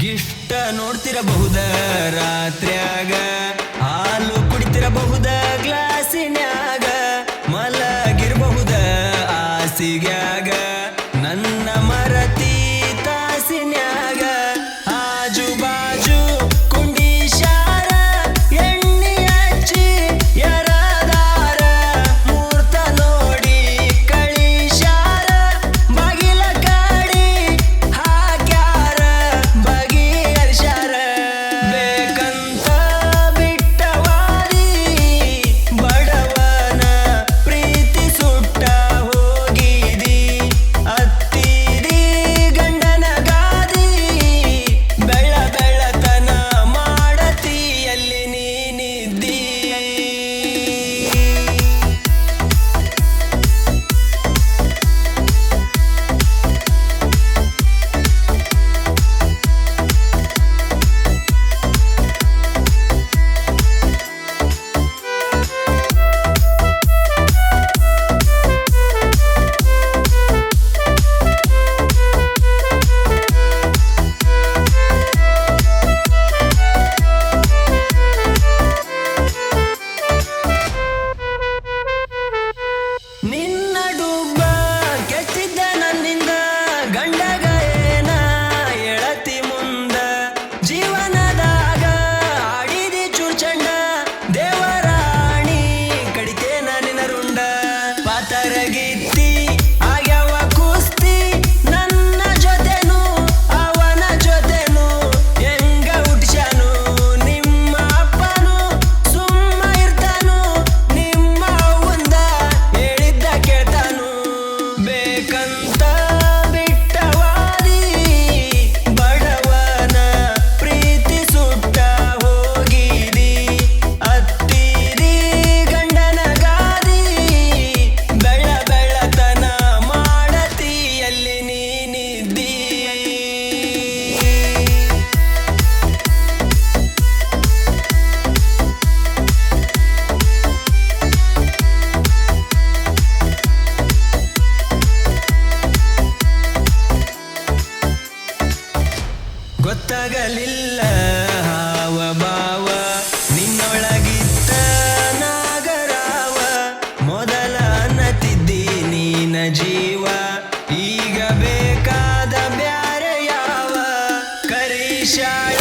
ಗಿಷ್ಟ ನೋಡ್ತಿರಬಹುದ ರಾತ್ರ್ಯಾಗ, ಹಾಲು ಕುಡಿತಿರಬಹುದ ಗ್ಲಾಸಿನ್ಯಾಗ, ಮಲಗಿರಬಹುದ ಆಸಿಗ್ಯಾಗ, ನನ್ನ ಮರತಿ ತಾಸಿನ್ಯಾಗ, ಆಜು ಬಾಜು ಕುಂಡಿ ಶಾರ ಎಣ್ಣಿ ಹಚ್ಚಿ ಎರದಾರ, ಮೂರ್ತ ನೋಡಿ ಕಳಿಶಾರ, ಬಾಗಿಲ ಕಾಡಿ ಹಾಕ್ಯಾರ, ಬಗೆಹರಿಸ್ಯಾರ. ಬೇಕಂತ ಬಿಟ್ಟವಾರಿ ಬಡವನ ಪ್ರೀತಿ ಸುಟ್ಟ ಹೋಗಿದಿ, ಅತ್ತಿದಿ ಗಂಡನ ಗಾದಿ, ಬೆಳ ಬೆಳತನ ಮಾಡತಿಯಲ್ಲಿ ನೀನಿದ್ದಿ. ನಿನ್ನ ಡುಬ್ಬ ಕೆತ್ತಿದ್ದ ನನ್ನಿಂದ, ಗಂಡಗ ಏನ ಎಳತಿ ಮುಂದ, ಜೀವನದಾಗ ಆಡಿದಿ ಚೂಚಂಡ, ದೇವರಾಣಿ ಕಡಿತೇನ ನಿನ್ನ ರುಂಡ, ಪಾತರಗಿತ್ತಿ ಆಗ್ಯಾವ ಕುಸ್ತಿ, ನನ್ನ ಜೊತೆನು ಅವನ ಜೊತೆನು ಹೆಂಗ ಹುಟ್ಸ್ಯಾನು ನಿಮ್ಮ ಅಪ್ಪನು, ಸುಮ್ಮ ಇರ್ತಾನು ನಿಮ್ಮ ಅವ್ವಂದ ಹೇಳಿದ್ದ ಕೇಳ್ತಾನು. ಬೇಕಂತ ಬಿಟ್ಟವಾದಿ ಬಡವನ ಪ್ರೀತಿ ಸುಟ್ಟ ಹೋಗಿದಿ, ಅತ್ತಿದಿ ಗಂಡನ ಗಾದಿ, ಬೆಳ ಬೆಳತನ ಮಾಡತಿಯಲ್ಲಿ ನೀನಿದ್ದಿ. ಗೊತ್ತಾಗಲಿಲ್ಲ ಹಾವ ಭಾವ, ನಿನ್ನೊಳಗಿದ್ದ ನಾಗರಾವ, ಮೊದಲ ಅನ್ನತಿದ್ದಿ ನೀನ ಜೀವ, ಈಗ ಬೇಕಾದ ಬ್ಯಾರೆ ಯಾವ, ಕರಿಶಾಳ